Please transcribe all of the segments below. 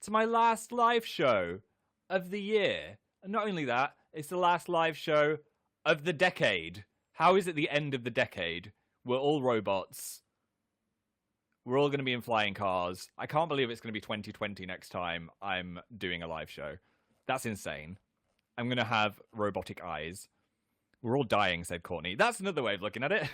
to my last live show of the year. And not only that, it's the last live show of the decade. How is it the end of the decade? We're all robots. We're all going to be in flying cars. I can't believe it's going to be 2020 next time I'm doing a live show. That's insane. I'm going to have robotic eyes. We're all dying, said Courtney. That's another way of looking at it.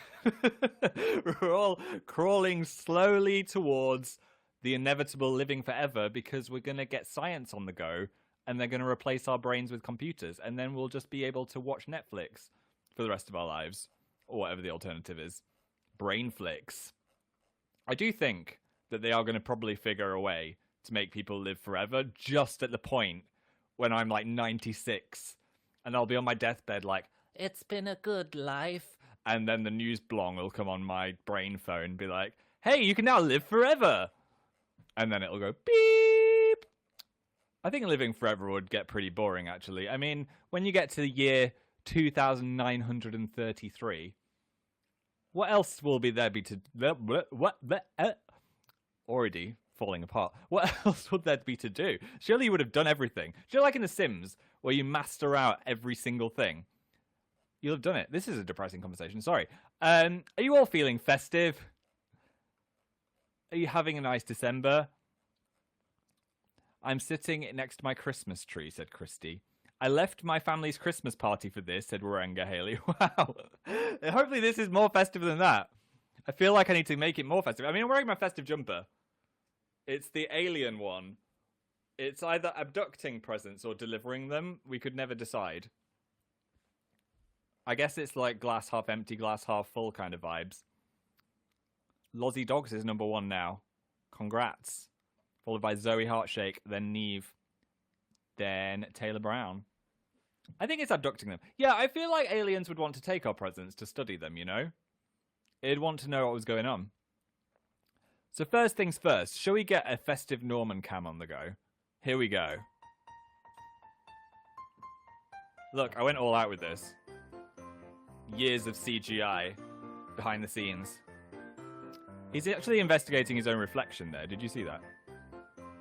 We're all crawling slowly towards the inevitable living forever because we're going to get science on the go and they're going to replace our brains with computers. And then we'll just be able to watch Netflix for the rest of our lives or whatever the alternative is. Brainflix. I do think that they are going to probably figure a way to make people live forever just at the point when I'm like 96 and I'll be on my deathbed like, it's been a good life. And then the news blong will come on my brain phone and be like, hey, you can now live forever. And then it'll go beep. I think living forever would get pretty boring, actually. I mean, when you get to the year 2933, what else will be there already falling apart. What else would there be to do? Surely you would have done everything. Do you know, like in The Sims, where you master out every single thing? You'll have done it. This is a depressing conversation. Sorry. Are you all feeling festive? Are you having a nice December? I'm sitting next to my Christmas tree, said Christy. I left my family's Christmas party for this, said Waranga Haley. Wow. Hopefully this is more festive than that. I feel like I need to make it more festive. I mean, I'm wearing my festive jumper. It's the alien one. It's either abducting presents or delivering them. We could never decide. I guess it's like glass half empty, glass half full kind of vibes. Lozzie Dogs is number 1 now. Congrats. Followed by Zoe Heartshake, then Neve, then Taylor Brown. I think it's abducting them. Yeah, I feel like aliens would want to take our presents to study them, you know? It'd want to know what was going on. So first things first, shall we get a festive Norman cam on the go? Here we go. Look, I went all out with this. Years of CGI behind the scenes. He's actually investigating his own reflection there. Did you see that?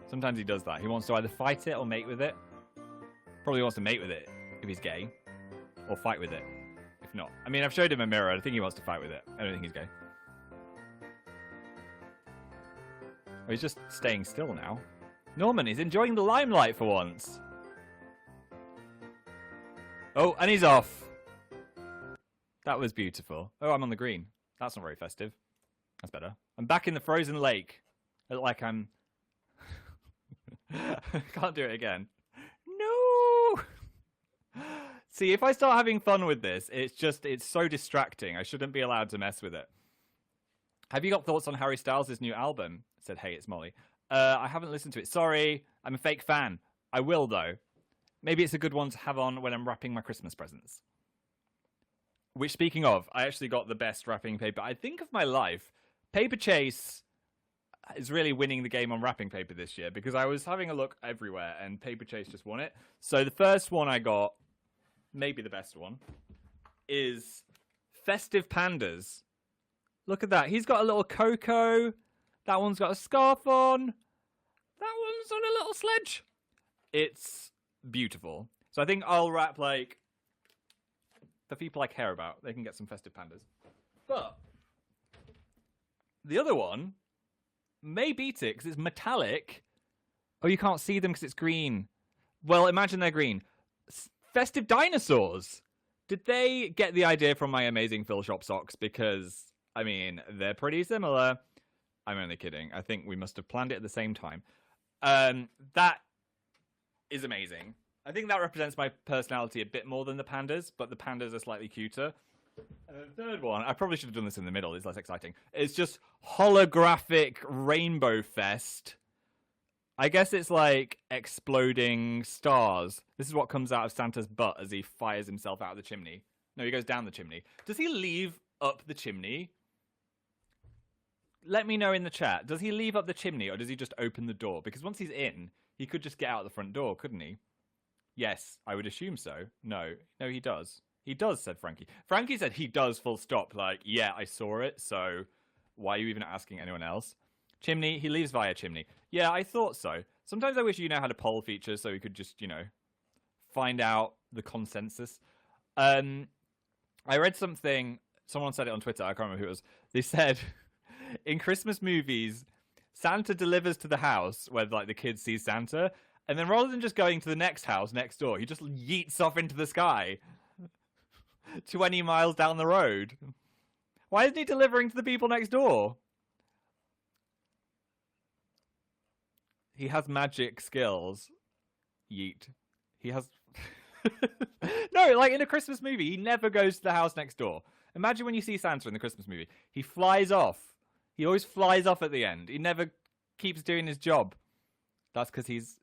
Sometimes he does that. He wants to either fight it or mate with it. Probably wants to mate with it if he's gay. Or fight with it if not. I mean, I've showed him a mirror. I think he wants to fight with it. I don't think he's gay. Oh, he's just staying still now. Norman is enjoying the limelight for once. Oh, and he's off. That was beautiful. Oh, I'm on the green. That's not very festive. That's better. I'm back in the frozen lake. I look like I'm... Can't do it again. No! See, if I start having fun with this, it's so distracting. I shouldn't be allowed to mess with it. Have you got thoughts on Harry Styles' new album? Said, hey, it's Molly. I haven't listened to it. Sorry, I'm a fake fan. I will, though. Maybe it's a good one to have on when I'm wrapping my Christmas presents. Which, speaking of, I actually got the best wrapping paper, I think, of my life. Paper Chase is really winning the game on wrapping paper this year because I was having a look everywhere and Paper Chase just won it. So the first one I got, maybe the best one, is Festive Pandas. Look at that. He's got a little Coco. That one's got a scarf on. That one's on a little sledge. It's beautiful. So I think I'll wrap, like, the people I care about. They can get some Festive Pandas. But the other one may beat it because it's metallic. Oh, you can't see them because it's green. Well, imagine they're green. Festive Dinosaurs. Did they get the idea from my amazing Phil Shop socks? Because, I mean, they're pretty similar. I'm only kidding. I think we must have planned it at the same time. That is amazing. I think that represents my personality a bit more than the pandas, but the pandas are slightly cuter. And the third one, I probably should have done this in the middle, it's less exciting. It's just holographic Rainbow Fest. I guess it's like exploding stars. This is what comes out of Santa's butt as he fires himself out of the chimney. No, he goes down the chimney. Does he leave up the chimney? Let me know in the chat. Does he leave up the chimney or does he just open the door? Because once he's in, he could just get out the front door, couldn't he? Yes, I would assume so. No, he does. He does, said Frankie. Frankie said he does, full stop. Like, yeah, I saw it, so why are you even asking anyone else? Chimney, he leaves via chimney. Yeah, I thought so. Sometimes I wish had a poll feature so we could just, find out the consensus. I read something, someone said it on Twitter, I can't remember who it was. They said, in Christmas movies, Santa delivers to the house where like the kids see Santa, and then rather than just going to the next house next door, he just yeets off into the sky 20 miles down the road. Why isn't he delivering to the people next door? He has magic skills. Yeet. He has... No, like in a Christmas movie, he never goes to the house next door. Imagine when you see Santa in the Christmas movie. He flies off. He always flies off at the end. He never keeps doing his job. That's because he's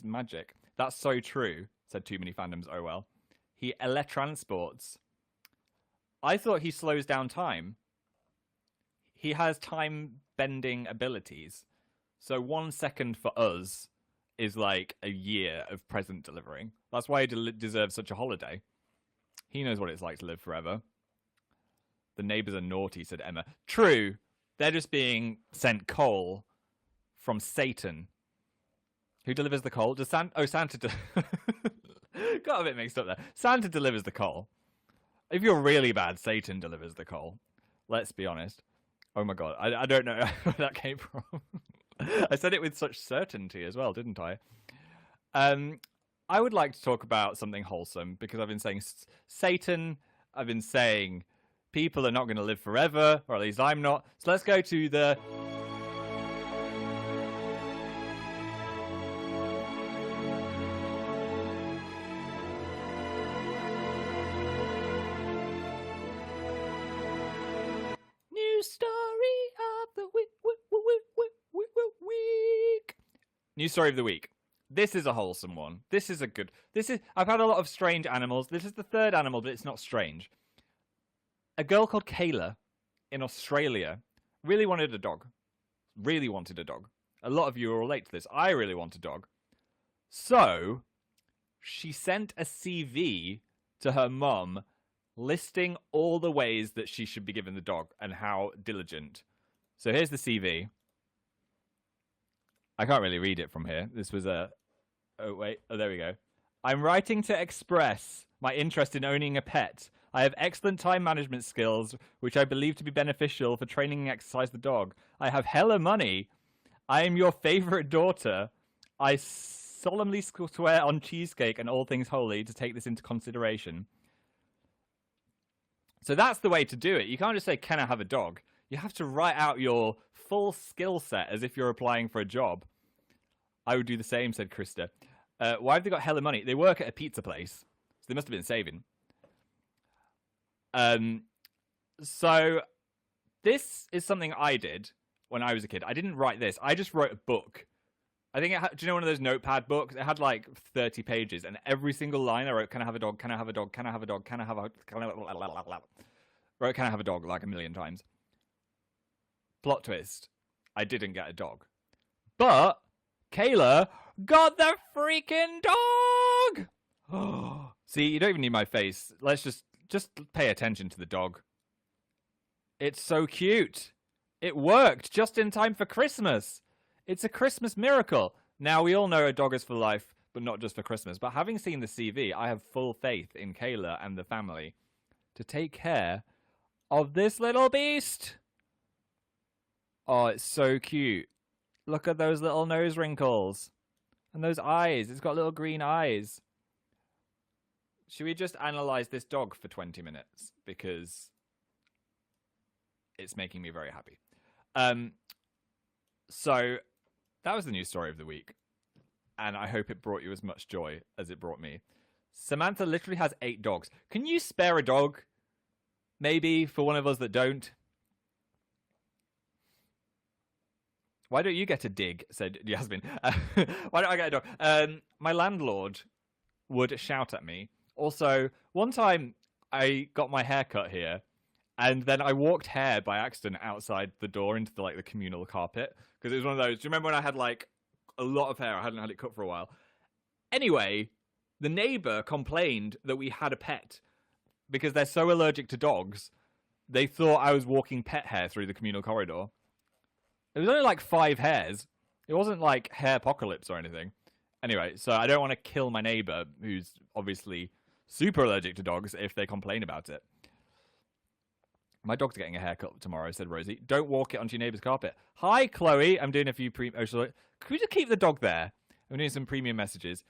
magic. That's so true, said too many fandoms. Oh well. He electransports. I thought he slows down time. He has time-bending abilities. So 1 second for us is like a year of present delivering. That's why he deserves such a holiday. He knows what it's like to live forever. The neighbors are naughty, said Emma. True. They're just being sent coal from Satan. Who delivers the coal? Does Santa... Got a bit mixed up there. Santa delivers the coal. If you're really bad, Satan delivers the coal. Let's be honest. Oh my god. I don't know where that came from. I said it with such certainty as well, didn't I? I would like to talk about something wholesome, because I've been saying Satan, I've been saying people are not going to live forever, or at least I'm not. So let's go to the... News story of the week. News story of the week. This is a wholesome one. This is a good... I've had a lot of strange animals. This is the third animal, but it's not strange. A girl called Kayla in Australia really wanted a dog. Really wanted a dog. A lot of you will relate to this. I really want a dog. So, she sent a CV to her mum listing all the ways that she should be given the dog and how diligent. So here's the CV. I can't really read it from here. This was a... Oh, wait. Oh, there we go. I'm writing to express my interest in owning a pet. I have excellent time management skills, which I believe to be beneficial for training and exercise the dog. I have hella money. I am your favorite daughter. I solemnly swear on cheesecake and all things holy to take this into consideration. So that's the way to do it. You can't just say, can I have a dog? You have to write out your full skill set as if you're applying for a job. I would do the same, said Krista. Why have they got hella money? They work at a pizza place, so they must have been saving. So this is something I did when I was a kid. I didn't write this. I just wrote a book. I think it had, do you know one of those notepad books? It had like 30 pages, and every single line I wrote, can I have a dog? Can I have a dog? Can I have a dog? Can I have a... Wrote, can I have a dog like a million times. Plot twist. I didn't get a dog. But Kayla got the freaking dog! See, you don't even need my face. Let's just pay attention to the dog. It's so cute. It worked just in time for Christmas. It's a Christmas miracle. Now, we all know a dog is for life, but not just for Christmas. But having seen the CV, I have full faith in Kayla and the family to take care of this little beast. Oh, it's so cute. Look at those little nose wrinkles. And those eyes. It's got little green eyes. Should we just analyze this dog for 20 minutes? Because it's making me very happy. So that was the news story of the week. And I hope it brought you as much joy as it brought me. Samantha literally has 8 dogs. Can you spare a dog? Maybe for one of us that don't. Why don't you get a dig? Said Yasmin. Why don't I get a dog? My landlord would shout at me. Also, one time I got my hair cut here, and then I walked hair by accident outside the door into the communal carpet, because it was one of those. Do you remember when I had a lot of hair? I hadn't had it cut for a while. Anyway, the neighbor complained that we had a pet because they're so allergic to dogs. They thought I was walking pet hair through the communal corridor. It was only 5 hairs. It wasn't like hair apocalypse or anything. Anyway, so I don't want to kill my neighbor, who's obviously super allergic to dogs, if they complain about it. My dog's getting a haircut tomorrow, said Rosie. Don't walk it onto your neighbor's carpet. Hi, Chloe. I'm doing a few could we just keep the dog there? I'm doing some premium messages.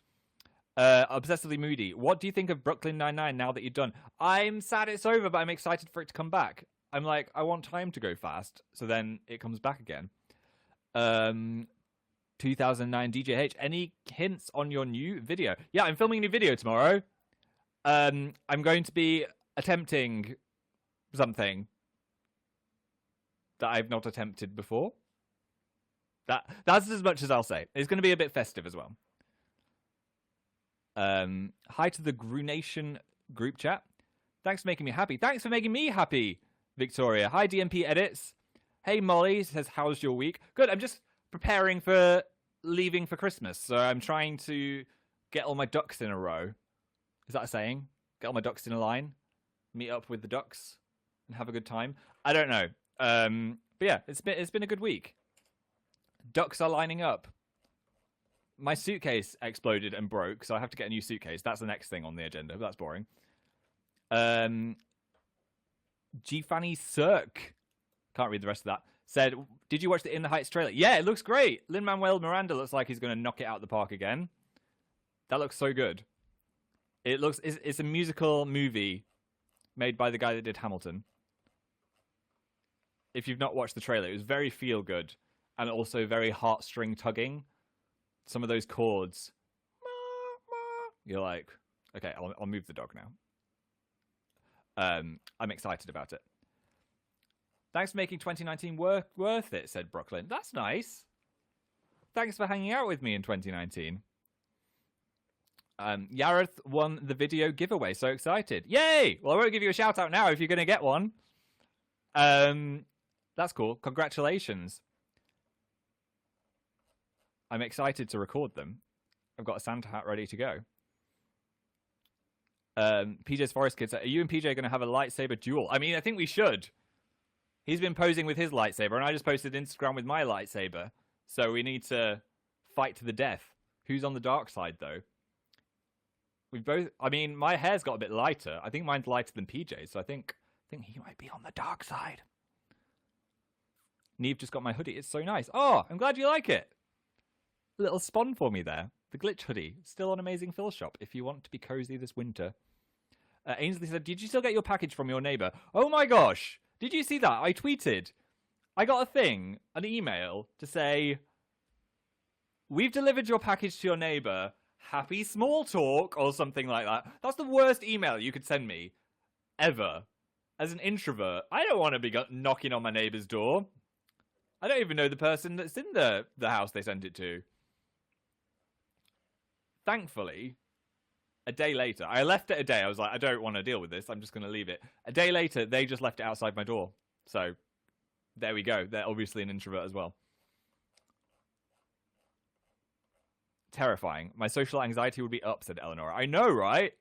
Obsessively moody. What do you think of Brooklyn Nine-Nine now that you're done? I'm sad it's over, but I'm excited for it to come back. I'm like, I want time to go fast, so then it comes back again. 2009 DJH. Any hints on your new video? Yeah, I'm filming a new video tomorrow. I'm going to be attempting something that I've not attempted before. That's as much as I'll say. It's going to be a bit festive as well. Hi to the Grunation group chat. Thanks for making me happy. Thanks for making me happy, Victoria. Hi, DMP Edits. Hey, Molly says, how's your week? Good. I'm just preparing for leaving for Christmas. So I'm trying to get all my ducks in a row. Is that a saying? Get all my ducks in a line? Meet up with the ducks and have a good time? I don't know. But yeah, it's been a good week. Ducks are lining up. My suitcase exploded and broke, so I have to get a new suitcase. That's the next thing on the agenda. But that's boring. G Fanny Cirque. Can't read the rest of that. Said, did you watch the In the Heights trailer? Yeah, it looks great. Lin-Manuel Miranda looks like he's going to knock it out of the park again. That looks so good. It's a musical movie made by the guy that did Hamilton. If you've not watched the trailer, it was very feel good and also very heartstring tugging. Some of those chords, you're like, okay, I'll move the dog now. I'm excited about it. Thanks for making 2019 worth it, said Brooklyn. That's nice. Thanks for hanging out with me in 2019. Yareth won the video giveaway. So excited. Yay! Well, I won't give you a shout out now if you're going to get one. That's cool. Congratulations. I'm excited to record them. I've got a Santa hat ready to go. PJ's Forest Kids, are you and PJ going to have a lightsaber duel? I mean, I think we should. He's been posing with his lightsaber, and I just posted Instagram with my lightsaber. So we need to fight to the death. Who's on the dark side, though? We both. I mean, my hair's got a bit lighter. I think mine's lighter than PJ's, so I think he might be on the dark side. Neve just got my hoodie. It's so nice. Oh, I'm glad you like it. A little spawn for me there. The glitch hoodie. Still on Amazing Phil shop if you want to be cozy this winter. Ainsley said, did you still get your package from your neighbor? Oh my gosh. Did you see that? I tweeted. I got a thing, an email to say, we've delivered your package to your neighbor. Happy small talk or something like that. That's the worst email you could send me ever. As an introvert, I don't want to be knocking on my neighbor's door. I don't even know the person that's in the house they sent it to. Thankfully, a day later, I left it a day. I was like, I don't want to deal with this. I'm just going to leave it. A day later, they just left it outside my door. So there we go. They're obviously an introvert as well. Terrifying. My social anxiety would be up, said Eleanor. I know, right?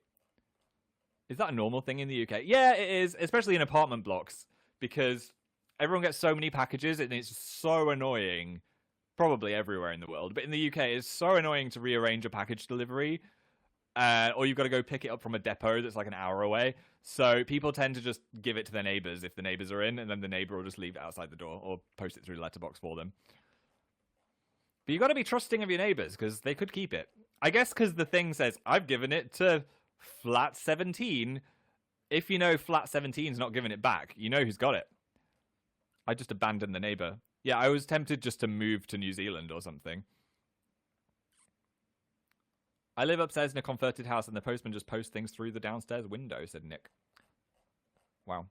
Is that a normal thing in the UK? Yeah, it is, especially in apartment blocks, because everyone gets so many packages and it's so annoying. Probably everywhere in the world, but in the UK, it's so annoying to rearrange a package delivery, or you've got to go pick it up from a depot that's like an hour away. So people tend to just give it to their neighbors if the neighbors are in, and then the neighbor will just leave it outside the door or post it through the letterbox for them. But you got to be trusting of your neighbors because they could keep it. I guess because the thing says, I've given it to flat 17. If you know flat 17's not giving it back, you know who's got it. I just abandoned the neighbor. Yeah, I was tempted just to move to New Zealand or something. I live upstairs in a converted house and the postman just posts things through the downstairs window, said Nick. Wow.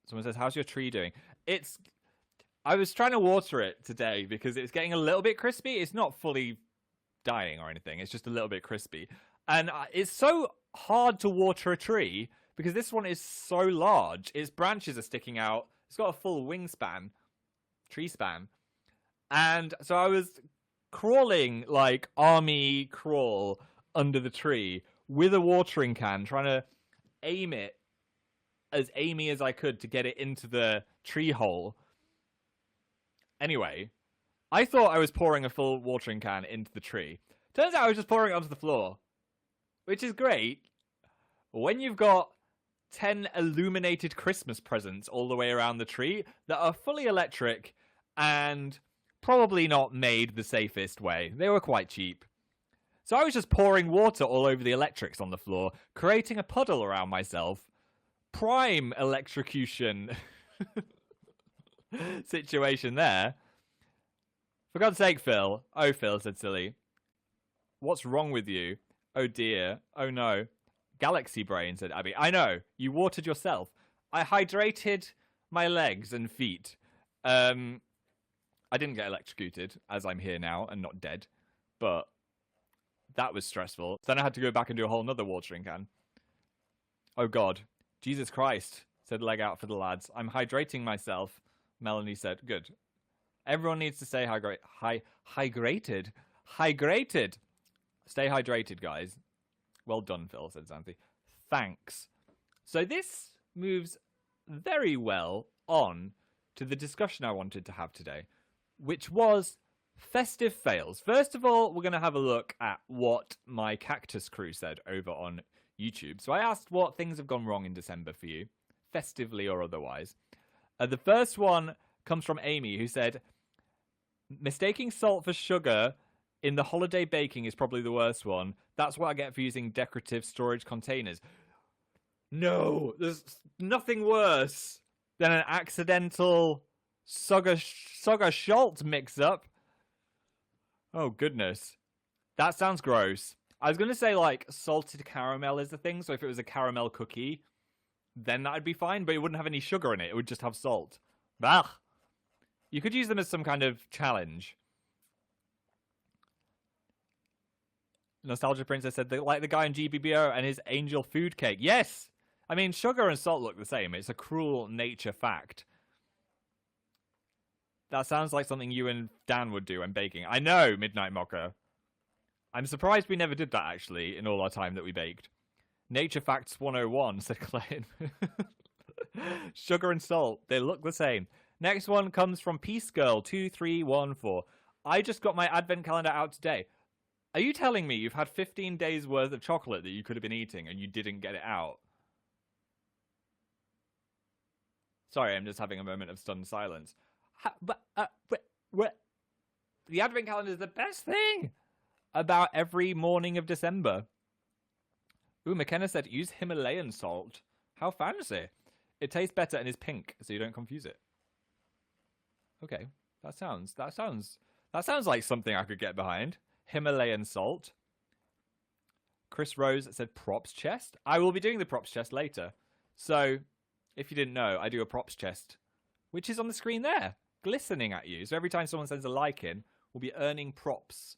Someone says, how's your tree doing? I was trying to water it today because it's getting a little bit crispy. It's not fully dying or anything. It's just a little bit crispy. And it's so hard to water a tree because this one is so large. Its branches are sticking out. It's got a full wingspan, tree span. And so I was crawling like army crawl under the tree with a watering can, trying to aim it as aimy as I could to get it into the tree hole. Anyway, I thought I was pouring a full watering can into the tree. Turns out I was just pouring it onto the floor, which is great. When you've got 10 illuminated Christmas presents all the way around the tree that are fully electric and probably not made the safest way. They were quite cheap. So I was just pouring water all over the electrics on the floor, creating a puddle around myself. Prime electrocution situation there. For God's sake, Phil. Oh, Phil, said Silly. What's wrong with you? Oh, dear. Oh, no. Galaxy brain, said Abby. I know. You watered yourself. I hydrated my legs and feet. I didn't get electrocuted, as I'm here now and not dead. But that was stressful. Then I had to go back and do a whole nother watering can. Oh, God. Jesus Christ, said Leg Out for the lads. I'm hydrating myself. Melanie said, good. Everyone needs to stay hydrated. Hydrated. Stay hydrated, guys. Well done, Phil, said Xanthi. Thanks. So this moves very well on to the discussion I wanted to have today, which was Festive Fails. First of all, we're going to have a look at what my cactus crew said over on YouTube. So I asked what things have gone wrong in December for you, festively or otherwise. The first one comes from Amy, who said, mistaking salt for sugar in the holiday baking is probably the worst one. That's what I get for using decorative storage containers. No, there's nothing worse than an accidental sugar salt mix-up. Oh, goodness. That sounds gross. I was going to say, like, salted caramel is the thing, so if it was a caramel cookie, then that would be fine, but it wouldn't have any sugar in it. It would just have salt. Bah! You could use them as some kind of challenge. Nostalgia Princess said, like the guy in GBBO and his angel food cake. Yes! I mean, sugar and salt look the same. It's a cruel nature fact. That sounds like something you and Dan would do when baking. I know, Midnight Mocker. I'm surprised we never did that, actually, in all our time that we baked. Nature Facts 101, said Clayton. Sugar and salt, they look the same. Next one comes from Peace Girl 2314. I just got my advent calendar out today. Are you telling me you've had 15 days worth of chocolate that you could have been eating and you didn't get it out? Sorry, I'm just having a moment of stunned silence. The advent calendar is the best thing about every morning of December. Ooh, McKenna said use Himalayan salt. How fancy. It tastes better and is pink, so you don't confuse it. Okay, that sounds like something I could get behind. Himalayan salt. Chris Rose said props chest. I will be doing the props chest later. So, if you didn't know, I do a props chest, which is on the screen there, glistening at you. So every time someone sends a like in, we'll be earning props.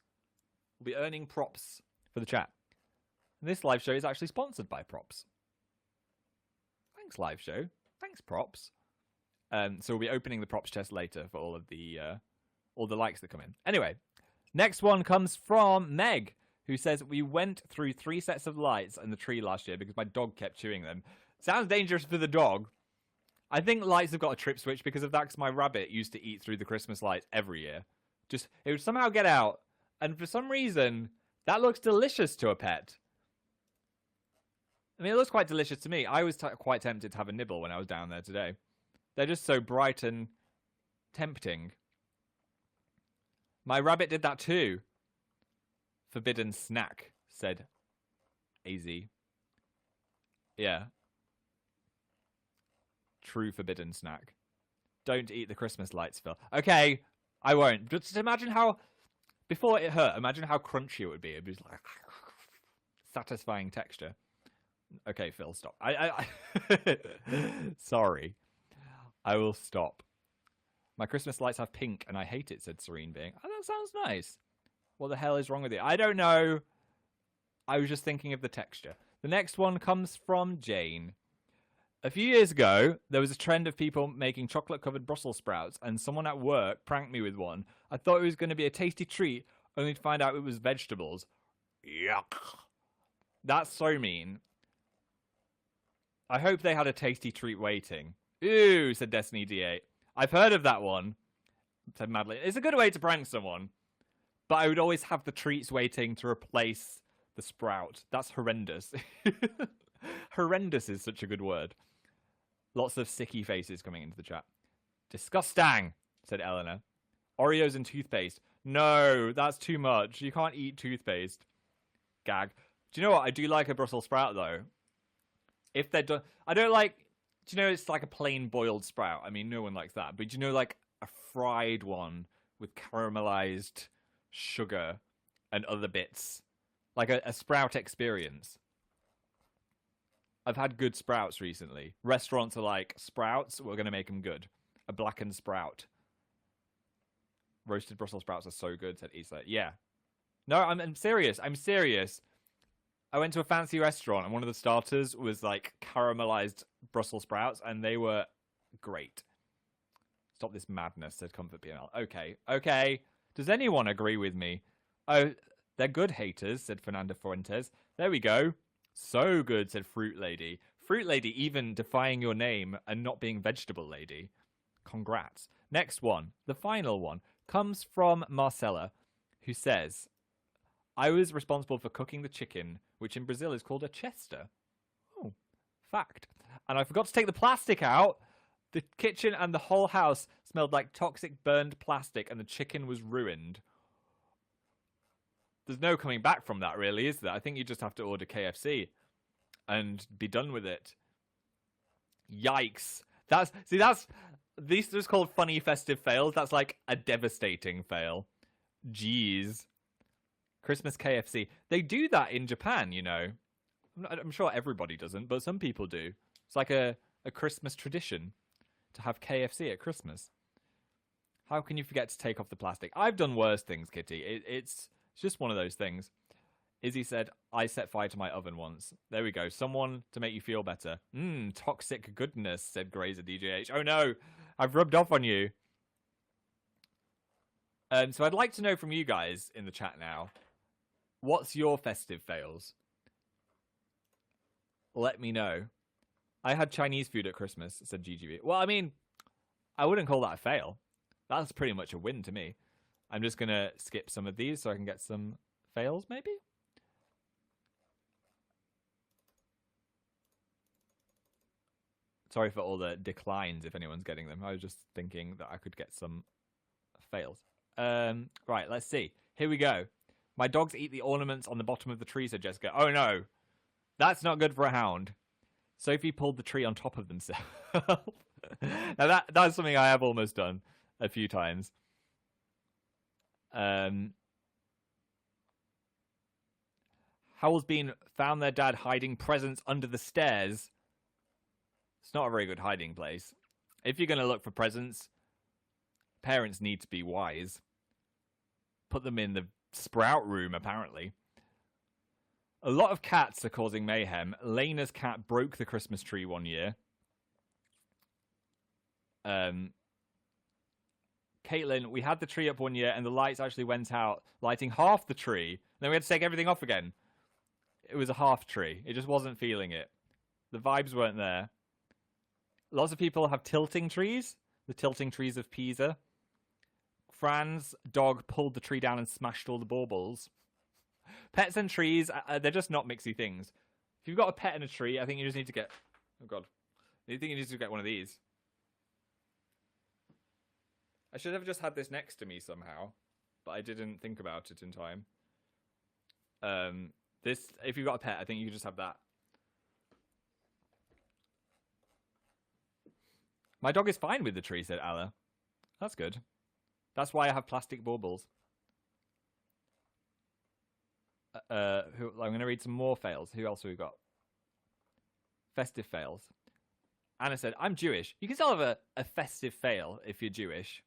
We'll be earning props for the chat. And this live show is actually sponsored by Props. Thanks, live show. Thanks, Props. So we'll be opening the props chest later for all the likes that come in. Anyway, next one comes from Meg, who says, we went through 3 sets of lights in the tree last year because my dog kept chewing them. Sounds dangerous for the dog. I think lights have got a trip switch because of that, because my rabbit used to eat through the Christmas lights every year. Just, it would somehow get out, and for some reason, that looks delicious to a pet. I mean, it looks quite delicious to me. I was quite tempted to have a nibble when I was down there today. They're just so bright and tempting. My rabbit did that too. Forbidden snack, said AZ. Yeah. True forbidden snack. Don't eat the Christmas lights, Phil. Okay, I won't. Just imagine how, before it hurt, imagine how crunchy it would be. It'd be like satisfying texture. Okay, Phil, stop. I Sorry. I will stop. My Christmas lights have pink and I hate it, said Serene Being. Oh, that sounds nice. What the hell is wrong with it? I don't know. I was just thinking of the texture. The next one comes from Jane. A few years ago, there was a trend of people making chocolate-covered Brussels sprouts, and someone at work pranked me with one. I thought it was going to be a tasty treat, only to find out it was vegetables. Yuck. That's so mean. I hope they had a tasty treat waiting. Ooh, said Destiny D8. I've heard of that one. said Madeline. It's a good way to prank someone. But I would always have the treats waiting to replace the sprout. That's horrendous. Horrendous is such a good word. Lots of sicky faces coming into the chat. Disgusting, said Eleanor. Oreos and toothpaste. No, that's too much. You can't eat toothpaste. Gag. Do you know what? I do like a Brussels sprout, though. If they're done... I don't like... Do you know it's like a plain boiled sprout? I mean, no one likes that. But do you know like a fried one with caramelized sugar and other bits? Like a sprout experience. I've had good sprouts recently. Restaurants are like, sprouts, we're going to make them good. A blackened sprout. Roasted Brussels sprouts are so good, said Isa. Yeah. No, I'm serious. I'm serious. I went to a fancy restaurant and one of the starters was like caramelized Brussels sprouts and they were great. Stop this madness, said Comfort PML. Okay, okay. Does anyone agree with me? Oh, they're good haters, said Fernanda Fuentes. There we go. So good, said Fruit Lady. Fruit Lady even defying your name and not being Vegetable Lady. Congrats. Next one, the final one, comes from Marcella, who says, I was responsible for cooking the chicken, which in Brazil is called a chester. Oh, fact. And I forgot to take the plastic out. The kitchen and the whole house smelled like toxic burned plastic and the chicken was ruined. There's no coming back from that, really, is there? I think you just have to order KFC and be done with it. Yikes. These are called funny festive fails. That's like a devastating fail. Jeez. Christmas KFC. They do that in Japan, you know. I'm sure everybody doesn't, but some people do. It's like a Christmas tradition to have KFC at Christmas. How can you forget to take off the plastic? I've done worse things, Kitty. It's just one of those things. Izzy said, I set fire to my oven once. There we go. Someone to make you feel better. Toxic goodness, said Grazer DJH. Oh no, I've rubbed off on you. So I'd like to know from you guys in the chat now, what's your festive fails? Let me know. I had Chinese food at Christmas, said GGV. Well, I mean, I wouldn't call that a fail. That's pretty much a win to me. I'm just going to skip some of these so I can get some fails, maybe? Sorry for all the declines if anyone's getting them. I was just thinking that I could get some fails. Right, let's see. Here we go. My dogs eat the ornaments on the bottom of the tree, said Jessica. Oh no, that's not good for a hound. Sophie pulled the tree on top of themselves. Now that's something I have almost done a few times. Howell's been found their dad hiding presents under the stairs. It's not a very good hiding place. If you're going to look for presents, parents need to be wise. Put them in the sprout room, apparently. A lot of cats are causing mayhem. Lena's cat broke the Christmas tree one year. Caitlin, we had the tree up one year and the lights actually went out, lighting half the tree. Then we had to take everything off again. It was a half tree. It just wasn't feeling it. The vibes weren't there. Lots of people have tilting trees. The tilting trees of Pisa. Fran's dog pulled the tree down and smashed all the baubles. Pets and trees, they're just not mixy things. If you've got a pet and a tree, I think you just need to get... Oh, God. I think you need to get one of these. I should have just had this next to me somehow, but I didn't think about it in time. If you've got a pet, I think you can just have that. My dog is fine with the tree, said Alla. That's good. That's why I have plastic baubles. I'm going to read some more fails. Who else have we got? Festive fails. Anna said, I'm Jewish. You can still have a festive fail if you're Jewish.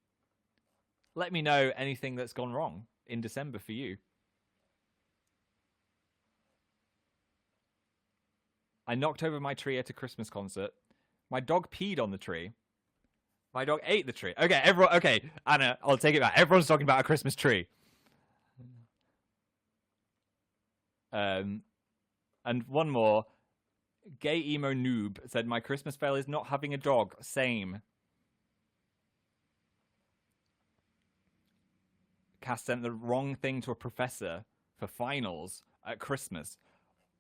Let me know anything that's gone wrong in December for you. I knocked over my tree at a Christmas concert. My dog peed on the tree. My dog ate the tree. Okay, Anna, I'll take it back. Everyone's talking about a Christmas tree. And one more. Gay emo noob said, my Christmas fail is not having a dog. Same. Cass sent the wrong thing to a professor for finals at Christmas.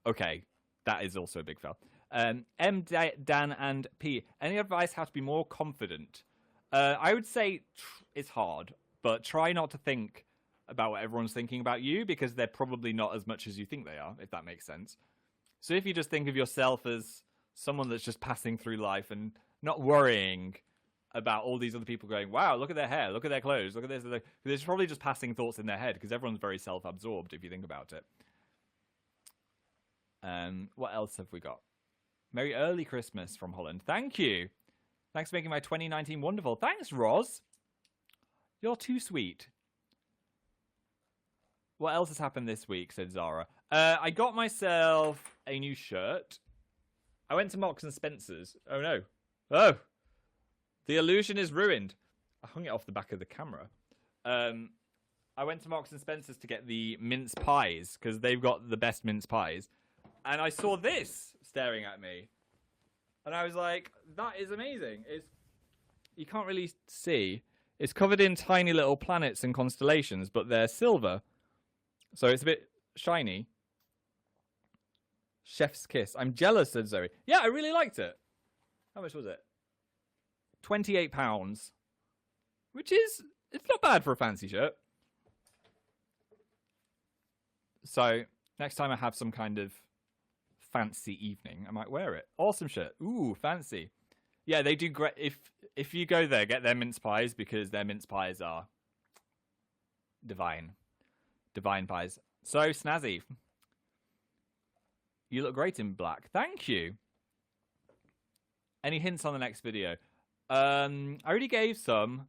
Okay, that is also a big fail. M, Dan, and P. Any advice how to be more confident? I would say it's hard, but try not to think about what everyone's thinking about you, because they're probably not as much as you think they are, if that makes sense. So if you just think of yourself as someone that's just passing through life and not worrying about all these other people going, wow, look at their hair, look at their clothes, look at this. There's probably just passing thoughts in their head, because everyone's very self-absorbed if you think about it. What else have we got? Merry early Christmas from Holland. Thank you. Thanks for making my 2019 wonderful. Thanks, Roz. You're too sweet. What else has happened this week, said Zara. I got myself a new shirt. I went to Marks and Spencer's. Oh, no. Oh. The illusion is ruined. I hung it off the back of the camera. I went to Marks and Spencer's to get the mince pies, because they've got the best mince pies. And I saw this staring at me. And I was like, that is amazing. You can't really see. It's covered in tiny little planets and constellations, but they're silver. So it's a bit shiny. Chef's kiss. I'm jealous, said Zoe. Yeah, I really liked it. How much was it? £28. Which is, it's not bad for a fancy shirt. So, next time I have some kind of fancy evening, I might wear it. Awesome shirt. Ooh, fancy. Yeah, they do great. If you go there, get their mince pies, because their mince pies are divine. Divine pies. So snazzy. You look great in black. Thank you. Any hints on the next video? I already gave some.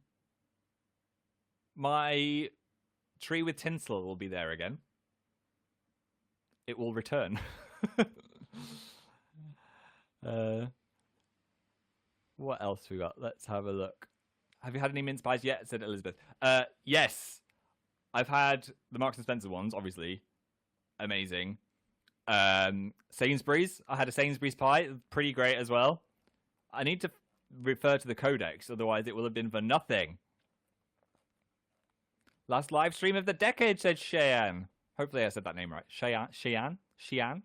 My tree with tinsel will be there again. It will return. What else we got? Let's have a look. Have you had any mince pies yet? Said Elizabeth. Yes. I've had the Marks and Spencer ones, obviously. Amazing. Sainsbury's. I had a Sainsbury's pie. Pretty great as well. I need to refer to the codex, otherwise it will have been for nothing. Last live stream of the decade, said Cheyenne. Hopefully I said that name right. Cheyenne? Shan?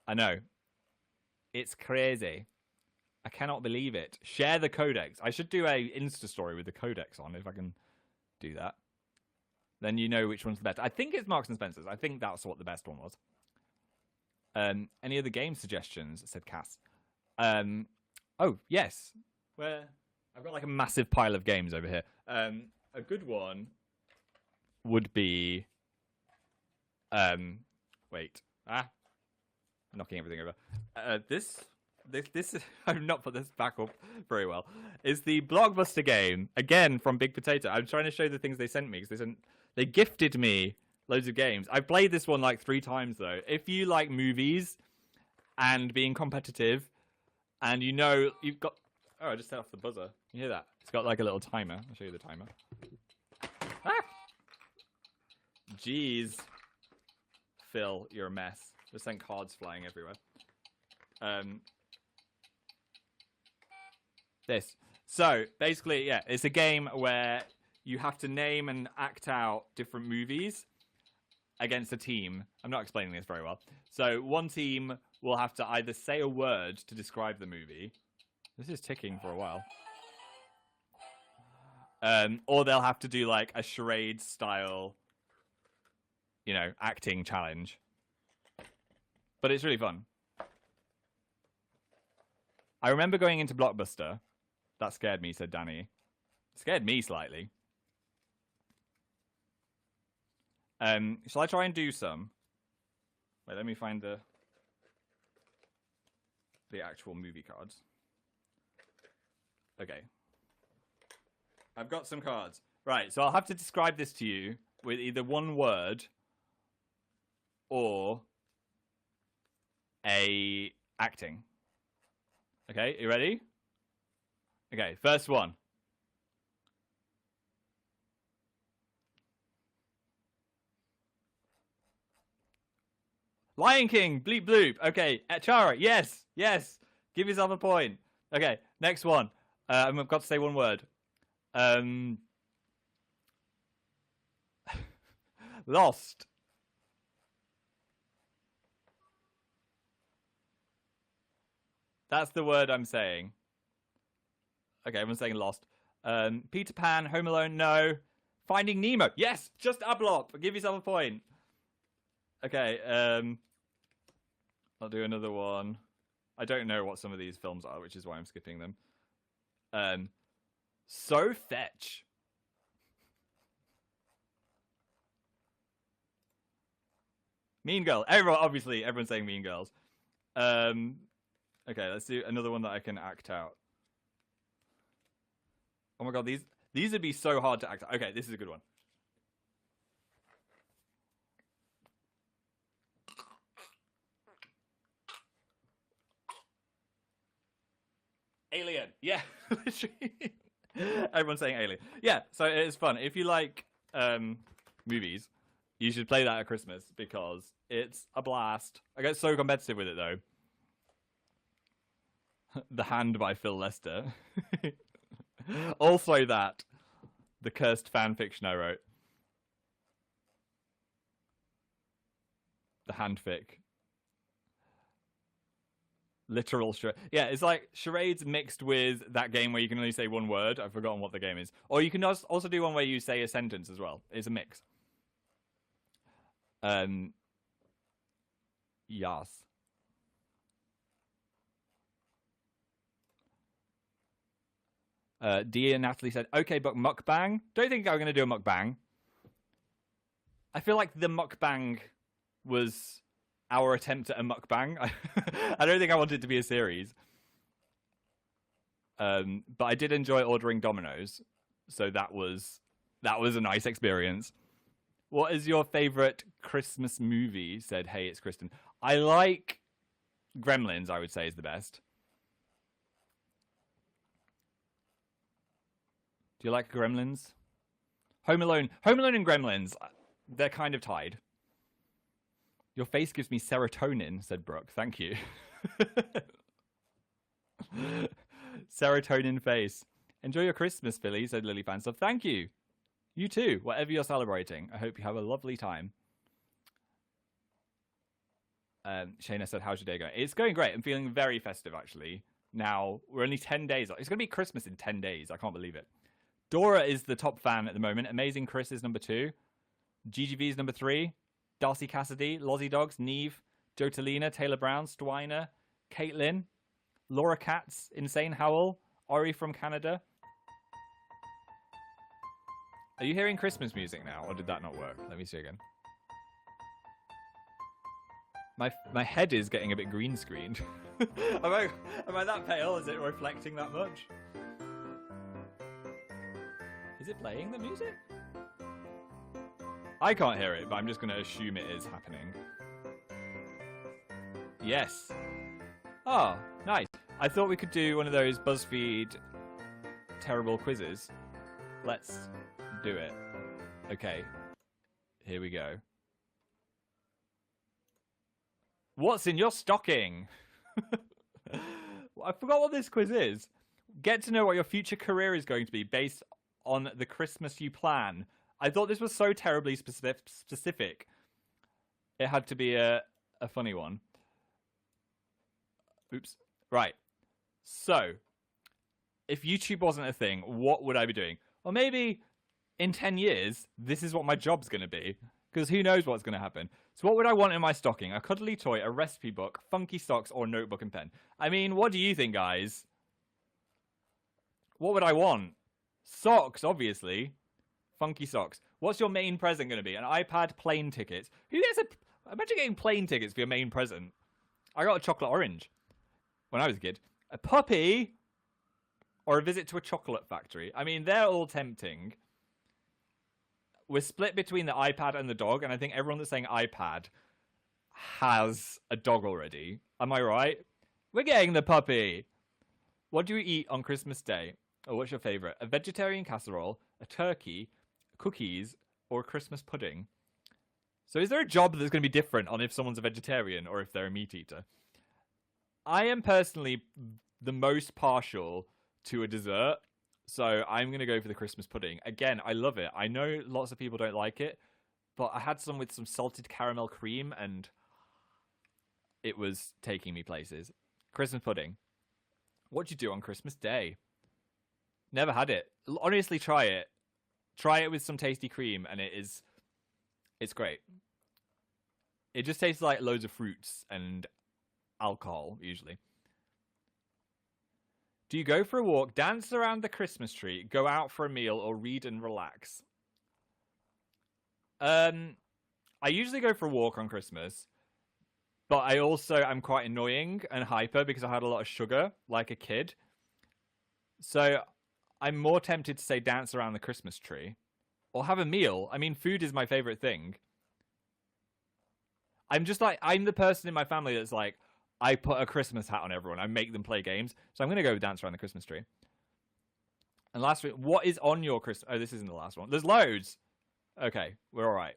I know. It's crazy. I cannot believe it. Share the codex. I should do a Insta story with the codex on, if I can do that. Then you know which one's the best. I think it's Marks and Spencer's. I think that's what the best one was. Any other game suggestions? Said Cass. Oh, yes. Where I've got like a massive pile of games over here. A good one would be wait. Knocking everything over. This I've not put this back up very well. Is the Blockbuster game, again from Big Potato. I'm trying to show the things they sent me, because they gifted me loads of games. I've played this one like 3 times though. If you like movies and being competitive, and you know you've got... Oh, I just set off the buzzer. You hear that? It's got like a little timer. I'll show you the timer. Ah! Jeez. Phil, you're a mess. Just sent cards flying everywhere. This. So, basically, yeah, it's a game where you have to name and act out different movies against a team. I'm not explaining this very well. So, one team will have to either say a word to describe the movie. This is ticking for a while. Or they'll have to do, like, a charade style, you know, acting challenge. But it's really fun. I remember going into Blockbuster. That scared me, said Danny. Scared me slightly. Shall I try and do some? Wait, let me find the actual movie cards. Okay. I've got some cards. Right, so I'll have to describe this to you with either one word or a acting. Okay, you ready? Okay, first one. Lion King, bleep bloop. Okay, Chara, yes, yes. Give yourself a point. Okay, next one. I've got to say one word. Lost. That's the word I'm saying. Okay, everyone's saying Lost. Peter Pan, Home Alone, no. Finding Nemo, yes, just a block. Give yourself a point. Okay, I'll do another one. I don't know what some of these films are, which is why I'm skipping them. So fetch. Mean Girl. Everyone's saying Mean Girls. Okay, let's do another one that I can act out. Oh my god, these would be so hard to act out. Okay, this is a good one. Alien. Yeah. Everyone's saying Alien. Yeah, so it's fun. If you like movies, you should play that at Christmas because it's a blast. I get so competitive with it though. The Hand by Phil Lester. Also that. The cursed fan fiction I wrote. The handfic. Literal charades. Yeah, it's like charades mixed with that game where you can only say one word. I've forgotten what the game is. Or you can also do one where you say a sentence as well. It's a mix. Yes. Dear Natalie said, okay, but mukbang? Don't think I'm going to do a mukbang. I feel like the mukbang was our attempt at a mukbang. I don't think I want it to be a series. But I did enjoy ordering Domino's. So that was a nice experience. What is your favorite Christmas movie? Said, hey, it's Kristen. I like Gremlins, I would say, is the best. Do you like Gremlins? Home Alone and Gremlins, they're kind of tied. Your face gives me serotonin, said Brooke. Thank you. Serotonin face. Enjoy your Christmas, Philly, said Lily Fanstuff. Thank you. You too, whatever you're celebrating. I hope you have a lovely time. Shayna said, how's your day going? It's going great. I'm feeling very festive, actually. Now, we're only 10 days. It's going to be Christmas in 10 days. I can't believe it. Dora is the top fan at the moment. Amazing Chris is number 2. GGV is number 3. Darcy Cassidy, Lozzie Dogs, Neve, Joe Talina, Taylor Brown, Stwiner, Caitlin, Laura Katz, Insane Howl, Ori from Canada. Are you hearing Christmas music now, or did that not work? Let me see again. My head is getting a bit green screened. am I that pale? Is it reflecting that much? Is it playing the music? I can't hear it, but I'm just going to assume it is happening. Yes. Oh, nice. I thought we could do one of those BuzzFeed terrible quizzes. Let's do it. Okay. Here we go. What's in your stocking? I forgot what this quiz is. Get to know what your future career is going to be based on the Christmas you plan. I thought this was so terribly specific. It had to be a funny one. Oops. Right. So, if YouTube wasn't a thing, what would I be doing? Or maybe in 10 years, this is what my job's going to be. Because who knows what's going to happen. So what would I want in my stocking? A cuddly toy, a recipe book, funky socks, or a notebook and pen? I mean, what do you think, guys? What would I want? Socks, obviously. Funky socks. What's your main present going to be? An iPad, plane tickets. Who gets a... Imagine getting plane tickets for your main present. I got a chocolate orange when I was a kid. A puppy or a visit to a chocolate factory. I mean, they're all tempting. We're split between the iPad and the dog, and I think everyone that's saying iPad has a dog already. Am I right? We're getting the puppy. What do you eat on Christmas Day? Or what's your favourite? A vegetarian casserole, a turkey, cookies, or a Christmas pudding? So is there a job that's going to be different on if someone's a vegetarian or if they're a meat eater? I am personally the most partial to a dessert, so I'm going to go for the Christmas pudding. Again, I love it. I know lots of people don't like it, but I had some with some salted caramel cream, and it was taking me places. Christmas pudding. What do you do on Christmas Day? Never had it. Honestly, try it. Try it with some tasty cream, and it's great. It just tastes like loads of fruits and alcohol, usually. Do you go for a walk, dance around the Christmas tree, go out for a meal, or read and relax? I usually go for a walk on Christmas, but I also am quite annoying and hyper because I had a lot of sugar like a kid. So I'm more tempted to say dance around the Christmas tree or have a meal. I mean, food is my favorite thing. I'm the person in my family that's like, I put a Christmas hat on everyone. I make them play games. So I'm going to go dance around the Christmas tree. And last week, what is on your Christmas? Oh, this isn't the last one. There's loads. Okay, we're all right.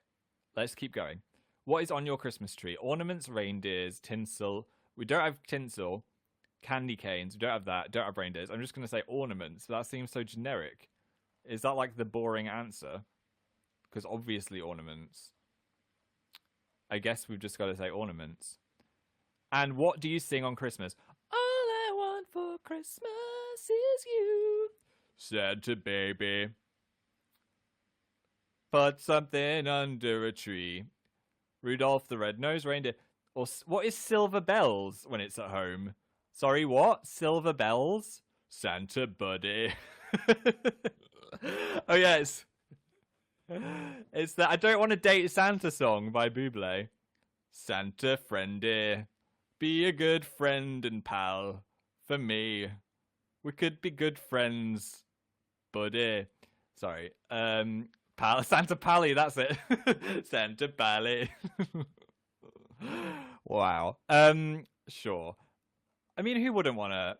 Let's keep going. What is on your Christmas tree? Ornaments, reindeers, tinsel. We don't have tinsel. Candy canes. We don't have that. Don't have reindeers. I'm just going to say ornaments. That seems so generic. Is that like the boring answer? Because obviously ornaments. I guess we've just got to say ornaments. And what do you sing on Christmas? All I want for Christmas is you, Santa baby. Put something under a tree. Rudolph the Red-Nosed Reindeer. Or what is silver bells when it's at home? Sorry, what? Silver bells? Santa buddy. Oh, yes. It's the I Don't Want to Date Santa song by Bublé. Santa friendy. Be a good friend and pal for me. We could be good friends, buddy. Sorry. Santa Pally, that's it. Santa Pally. Wow. Sure. I mean, who wouldn't want to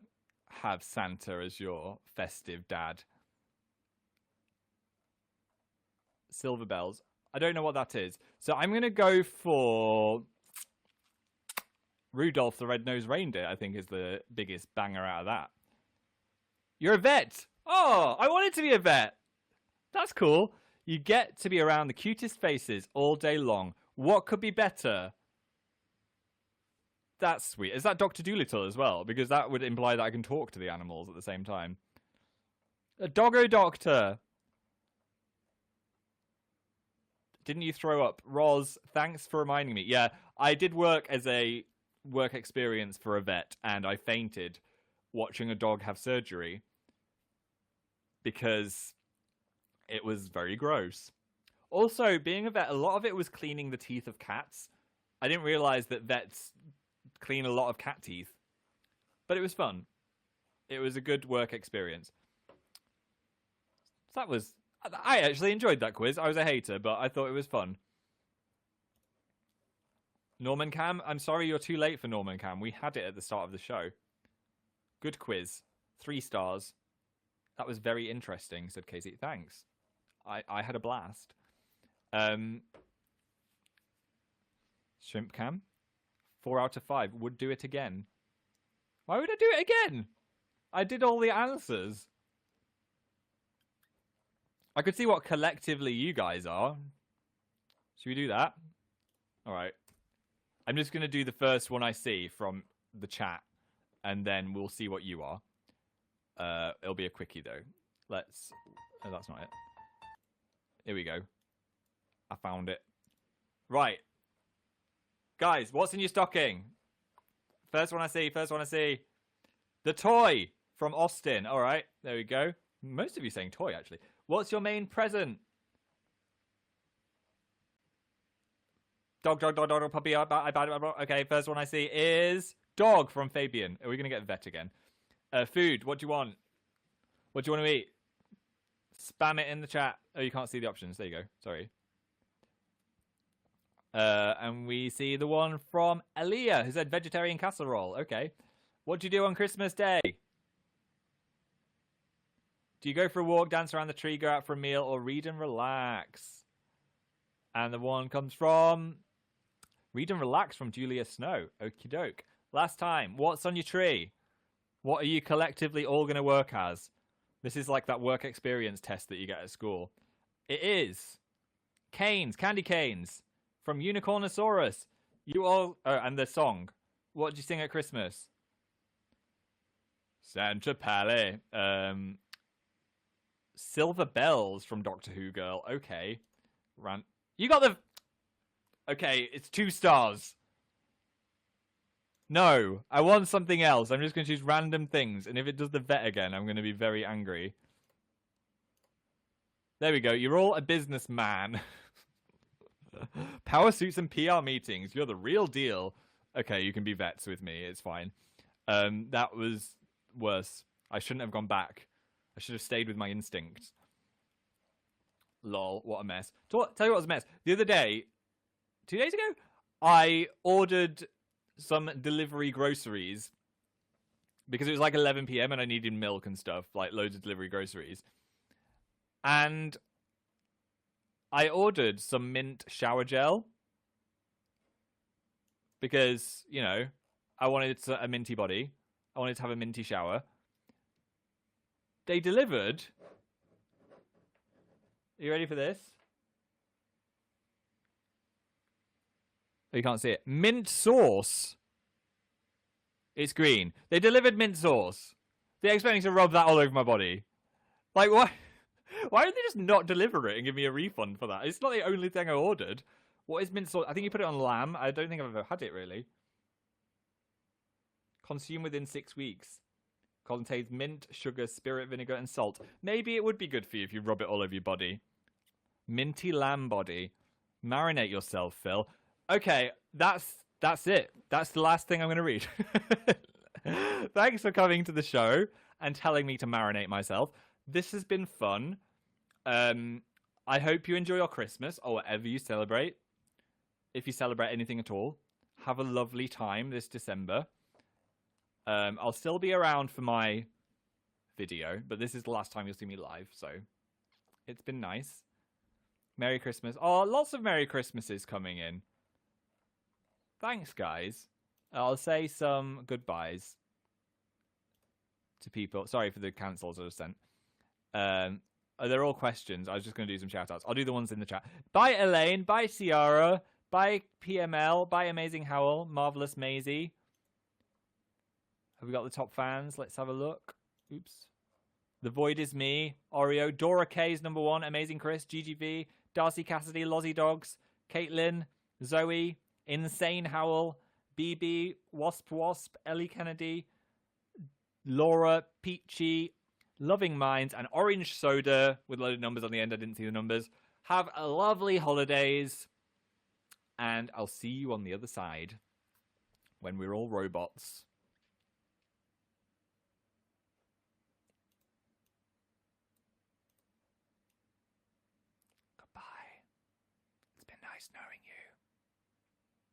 have Santa as your festive dad? Silver bells. I don't know what that is. So I'm going to go for Rudolph the Red-Nosed Reindeer, I think, is the biggest banger out of that. You're a vet. Oh, I wanted to be a vet. That's cool. You get to be around the cutest faces all day long. What could be better? That's sweet. Is that Dr. Dolittle as well? Because that would imply that I can talk to the animals at the same time. A doggo doctor. Didn't you throw up? Roz, thanks for reminding me. Yeah, I did work as a work experience for a vet, and I fainted watching a dog have surgery because it was very gross. Also, being a vet, a lot of it was cleaning the teeth of cats. I didn't realize that vets clean a lot of cat teeth, but it was fun. It was a good work experience. So I actually enjoyed that quiz. I was a hater, but I thought it was fun. Norman Cam, I'm sorry you're too late for Norman Cam. We had it at the start of the show. Good quiz. 3 stars. That was very interesting, said Casey. Thanks. I had a blast. Shrimp Cam, 4 out of 5. Would do it again. Why would I do it again? I did all the answers. I could see what collectively you guys are. Should we do that? All right. I'm just going to do the first one I see from the chat, and then we'll see what you are. It'll be a quickie, though. Oh, that's not it. Here we go. I found it. Right. Guys, what's in your stocking? First one I see. The toy from Austin. All right. There we go. Most of you saying toy, actually. What's your main present? Dog, puppy. Okay, first one I see is dog from Fabian. Are we going to get vet again? Food. What do you want? What do you want to eat? Spam it in the chat. Oh, you can't see the options. There you go. Sorry. And we see the one from Aaliyah, who said vegetarian casserole. Okay. What do you do on Christmas Day? Do you go for a walk, dance around the tree, go out for a meal, or read and relax? And the one comes from read and relax from Julia Snow. Okie doke. Last time, what's on your tree? What are you collectively all going to work as? This is like that work experience test that you get at school. It is Canes, candy canes from Unicornosaurus. You all, oh, and the song. What did you sing at Christmas? Santa Pally. Silver Bells from Doctor Who Girl. Okay. You got the... Okay, it's 2 stars. No, I want something else. I'm just going to choose random things. And if it does the vet again, I'm going to be very angry. There we go. You're all a businessman. Power suits and PR meetings. You're the real deal. Okay, you can be vets with me. It's fine. That was worse. I shouldn't have gone back. I should have stayed with my instincts. Lol, what a mess. Tell you what was a mess. The other day, 2 days ago, I ordered some delivery groceries because it was like 11 p.m. and I needed milk and stuff, like loads of delivery groceries. And I ordered some mint shower gel because, you know, I wanted a minty body. I wanted to have a minty shower. They delivered... Are you ready for this? Oh, you can't see it. Mint sauce. It's green. They delivered mint sauce. They're expecting to rub that all over my body. Like, why? Why did they just not deliver it and give me a refund for that? It's not the only thing I ordered. What is mint sauce? I think you put it on lamb. I don't think I've ever had it, really. Consume within 6 weeks. Contains mint, sugar, spirit, vinegar, and salt. Maybe it would be good for you if you rub it all over your body. Minty lamb body. Marinate yourself, Phil. Okay, that's it. That's the last thing I'm going to read. Thanks for coming to the show and telling me to marinate myself. This has been fun. I hope you enjoy your Christmas or whatever you celebrate. If you celebrate anything at all, have a lovely time this December. I'll still be around for my video, but this is the last time you'll see me live, so it's been nice. Merry Christmas. Oh, lots of Merry Christmases coming in. Thanks, guys. I'll say some goodbyes to people. Sorry for the cancels I just sent. They're all questions. I was just going to do some shout-outs. I'll do the ones in the chat. Bye, Elaine. Bye, Ciara. Bye, PML. Bye, Amazing Howl. Marvelous Maisie. Have we got the top fans? Let's have a look. Oops. The Void is me. Oreo. Dora K is number 1. Amazing Chris. GGV. Darcy Cassidy. Lozzie Dogs. Caitlin. Zoe. Insane Howl. BB. Wasp. Ellie Kennedy. Laura. Peachy. Loving Minds. And Orange Soda with a load of numbers on the end. I didn't see the numbers. Have a lovely holidays. And I'll see you on the other side when we're all robots. Goodbye. It's been nice knowing you.